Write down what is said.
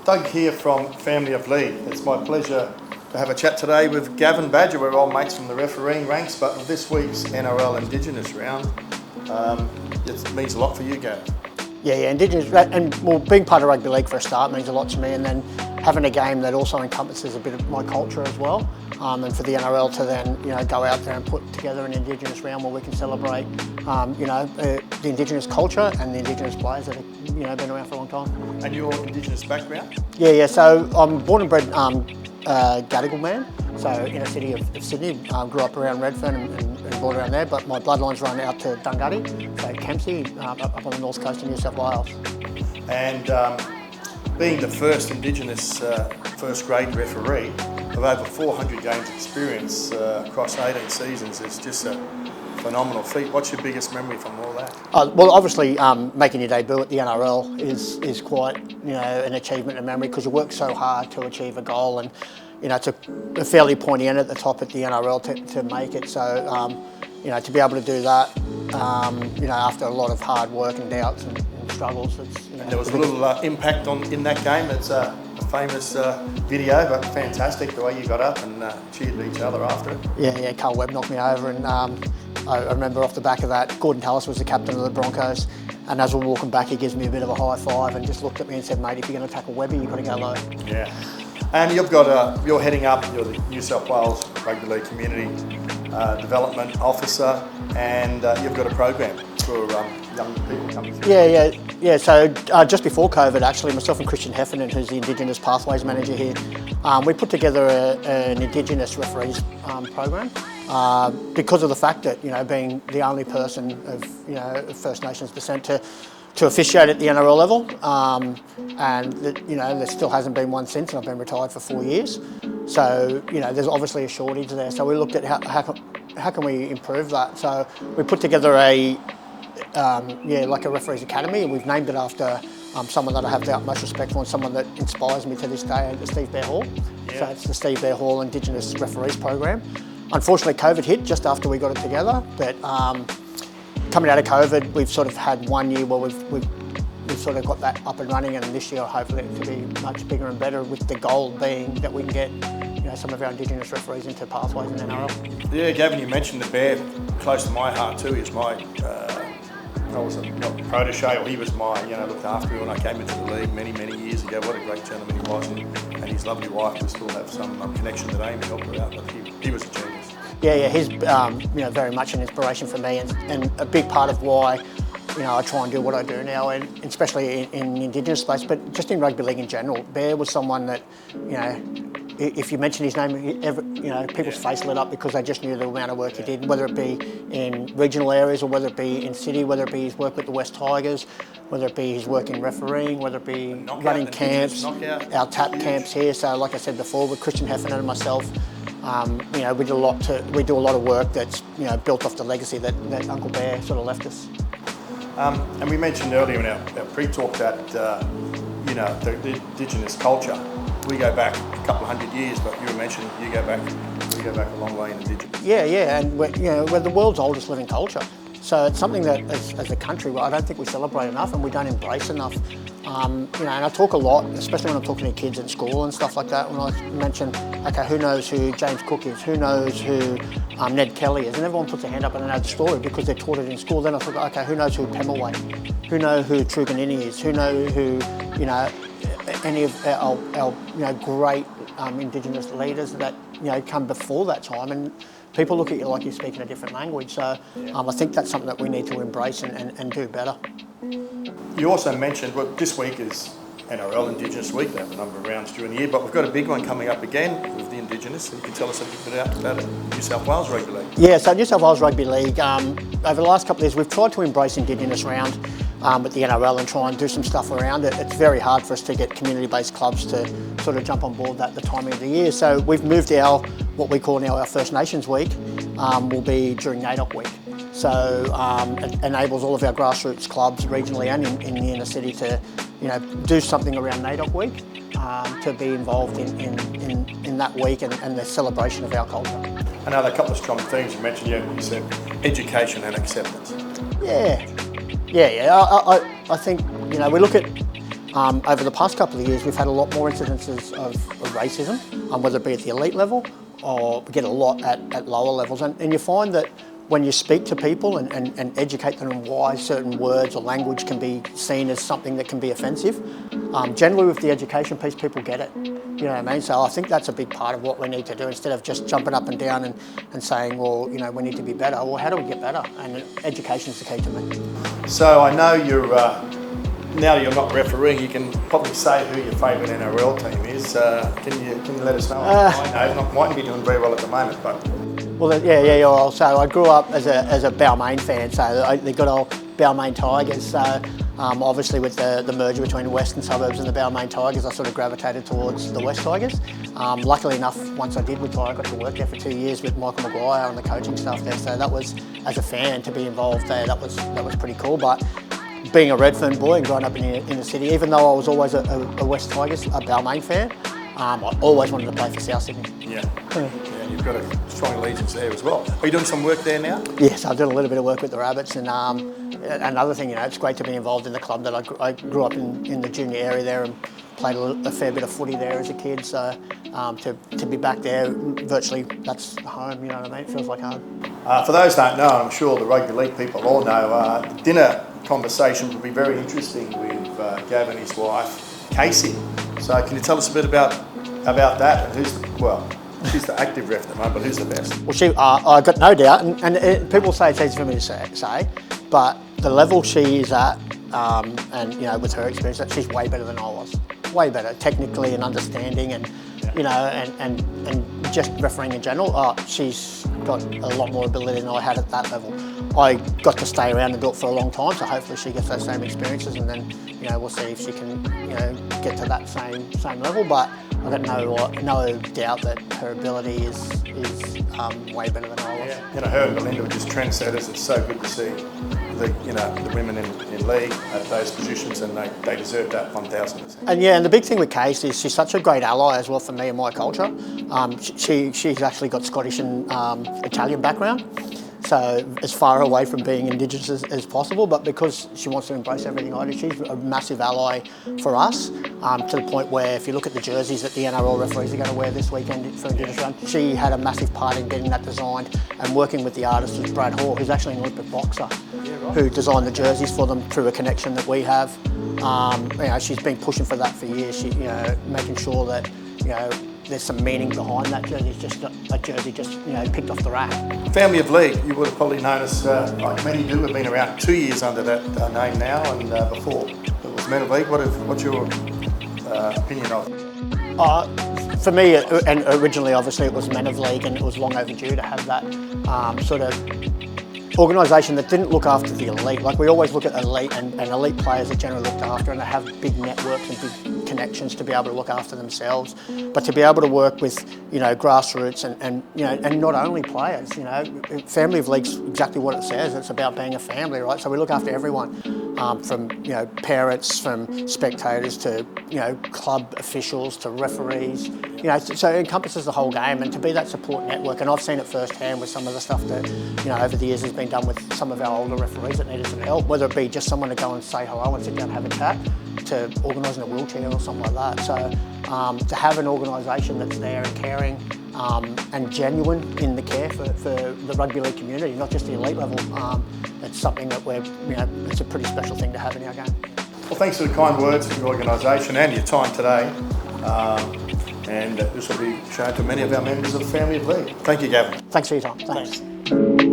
Doug here from Family of League. It's my pleasure to have a chat today with Gavin Badgar. We're all mates from the refereeing ranks, but with this week's NRL Indigenous Round, it means a lot for you, Gav. Yeah, Indigenous, and well, being part of rugby league for a start means a lot to me, and then having a game that also encompasses a bit of my culture as well, and for the NRL to then go out there and put together an Indigenous round where we can celebrate the Indigenous culture and the Indigenous players that have been around for a long time. And your Indigenous background? Yeah. So I'm born and bred Gadigal man, so inner city of Sydney. Grew up around Redfern and born around there, but my bloodlines run out to Dungutty, so Kempsey, up on the north coast of New South Wales. And being the first Indigenous first grade referee of over 400 games experience across 18 seasons is just a phenomenal feat. What's your biggest memory from all that? Well, obviously, making your debut at the NRL is quite an achievement and memory, because you work so hard to achieve a goal, and it's a fairly pointy end at the top at the NRL to make it. So to be able to do that, after a lot of hard work and doubts and struggles, there was a little impact in that game. It's a famous video, but fantastic the way you got up and cheered each other after it. Yeah. Carl Webb knocked me over, and I remember off the back of that, Gordon Tallis was the captain of the Broncos, and as we're walking back, he gives me a bit of a high five and just looked at me and said, "Mate, if you're going to tackle Webby, you've got to go low." Yeah. And you're heading up, you're the New South Wales Rugby League Community Development Officer, and you've got a program for young people coming through. Yeah. So just before COVID, actually, myself and Christian Heffernan, who's the Indigenous Pathways Manager here, we put together an Indigenous referees program because of the fact that, being the only person of First Nations descent to officiate at the NRL level, and there still hasn't been one since, and I've been retired for 4 years. So there's obviously a shortage there. So we looked at how can we improve that. So we put together a referees academy, and we've named it after someone that I have the utmost respect for and someone that inspires me to this day, Steve Bear Hall. Yeah. So it's the Steve Bear Hall Indigenous Referees Program. Unfortunately, COVID hit just after we got it together, but coming out of COVID, we've sort of had 1 year where we've sort of got that up and running, and this year hopefully it to be much bigger and better, with the goal being that we can get some of our Indigenous referees into pathways in NRL. Yeah, Gavin, you mentioned the Bear, close to my heart too. He's my, I was not protege, or he was my, looked after me when I came into the league many years ago. What a great gentleman he was, and his lovely wife, we still have some connection today, and we help her out, but he was a genius. Yeah, he's very much an inspiration for me, and a big part of why I try and do what I do now, and especially in the Indigenous space, but just in rugby league in general. Bear was someone that, if you mention his name, people's face lit up, because they just knew the amount of work he did, whether it be in regional areas or whether it be in city, whether it be his work with the West Tigers, whether it be his work in refereeing, whether it be running camps, our TAP camps here. So like I said before, with Christian Heffernan and myself, we do a lot of work that's built off the legacy that Uncle Bear sort of left us. And we mentioned earlier in our pre-talk that the Indigenous culture, we go back a couple of hundred years, but you were mentioning we go back a long way in Indigenous. Yeah, and we're the world's oldest living culture. So it's something that, as a country, I don't think we celebrate enough, and we don't embrace enough. And I talk a lot, especially when I'm talking to kids at school and stuff like that, when I mention, okay, who knows who James Cook is? Who knows who Ned Kelly is? And everyone puts their hand up and they know the story because they're taught it in school. Then I thought, okay, who knows who Pemulwuy? Who knows who Truganini is? Who knows who, any of our great Indigenous leaders that come before that time? And people look at you like you're speaking a different language. So I think that's something that we need to embrace and do better. You also mentioned, this week is NRL Indigenous Week. They have a number of rounds during the year, but we've got a big one coming up again with the Indigenous. And you can tell us a bit about it, New South Wales Rugby League. Yeah, so New South Wales Rugby League, over the last couple of years, we've tried to embrace Indigenous Round with the NRL and try and do some stuff around it. It's very hard for us to get community-based clubs to sort of jump on board that the timing of the year. So we've moved what we call now our First Nations Week, will be during NAIDOC Week. So it enables all of our grassroots clubs regionally and in the inner city to do something around NAIDOC Week, to be involved in that week and the celebration of our culture. I know there are a couple of strong themes you mentioned. You said education and acceptance. Yeah. I think we look at over the past couple of years, we've had a lot more incidences of racism, whether it be at the elite level or we get a lot at lower levels. And you find that when you speak to people and educate them on why certain words or language can be seen as something that can be offensive, generally with the education piece, people get it. You know what I mean? So I think that's a big part of what we need to do, instead of just jumping up and down and saying, well, you know, we need to be better. Well, how do we get better? And education is the key to me. So I know you're, now you're not refereeing, you can probably say who your favourite NRL team is. Can you let us know? I know, mightn't be doing very well at the moment, but... Well, yeah. Well, so I grew up as a Balmain fan, so the good old Balmain Tigers. So obviously with the merger between the Western Suburbs and the Balmain Tigers, I sort of gravitated towards the West Tigers. Luckily enough, once I did retire, I got to work there for 2 years with Michael Maguire and the coaching staff there. So that was, as a fan, to be involved there, that was pretty cool. But being a Redfern boy and growing up in the city, even though I was always a West Tigers, a Balmain fan, I always wanted to play for South Sydney. Yeah, you've got a strong allegiance there as well. Are you doing some work there now? Yes, I did a little bit of work with the Rabbits, and another thing, you know, it's great to be involved in the club that I grew up in the junior area there and played a fair bit of footy there as a kid. So to be back there, virtually, that's home. You know what I mean? It feels like home. For those who don't know, I'm sure the rugby league people all know, the dinner conversation will be very interesting with Gavin and his wife, Casey. So can you tell us a bit about that? And she's the active ref at the moment, but who's the best? Well, I got no doubt, and people say it's easy for me to say, but the level she is at, and you know, with her experience, she's way better than I was. Way better, technically and understanding, and you know, and just refereeing in general. She's got a lot more ability than I had at that level. I got to stay around and do it for a long time, so hopefully she gets those same experiences, and then you know, we'll see if she can, you know, get to that same level. But I've got no doubt that her ability is way better than I was. Yeah. You know, her and Belinda were just trendsetters. It's so good to see the women in league at those positions, and they deserve that 1,000%. And yeah, and the big thing with Case is she's such a great ally as well for me and my culture. She's actually got Scottish and Italian background, so as far away from being Indigenous as possible, but because she wants to embrace everything I do, she's a massive ally for us, to the point where if you look at the jerseys that the NRL referees are going to wear this weekend for Indigenous Round, she had a massive part in getting that designed, and working with the artist was Brad Hall, who's actually an Olympic boxer, who designed the jerseys for them through a connection that we have. You know, she's been pushing for that for years, you know, making sure that, you know, there's some meaning behind that jersey. It's just a jersey just, you know, picked off the rack. Family of League, you would have probably known us, like many do, have been around 2 years under that name now, and before it was Men of League. What's your opinion of it? For me, and originally obviously it was Men of League, and it was long overdue to have that sort of organisation that didn't look after the elite. Like, we always look at elite, and elite players are generally looked after, and they have big networks and big connections to be able to look after themselves. But to be able to work with, you know, grassroots and you know, and not only players, you know, Family of League's exactly what it says. It's about being a family, right? So we look after everyone, from, you know, parents, from spectators to, you know, club officials to referees. You know, so it encompasses the whole game, and to be that support network. And I've seen it firsthand with some of the stuff that, you know, over the years has been done with some of our older referees that needed some help, whether it be just someone to go and say hello and sit down and have a chat, to organising a wheelchair or something like that. So to have an organisation that's there and caring and genuine in the care for the rugby league community, not just the elite level, it's something that it's a pretty special thing to have in our game. Well, thanks for the kind words of your organisation and your time today. And this will be shown to many of our members of the Family of League. Thank you, Gavin. Thanks for your time. Thanks.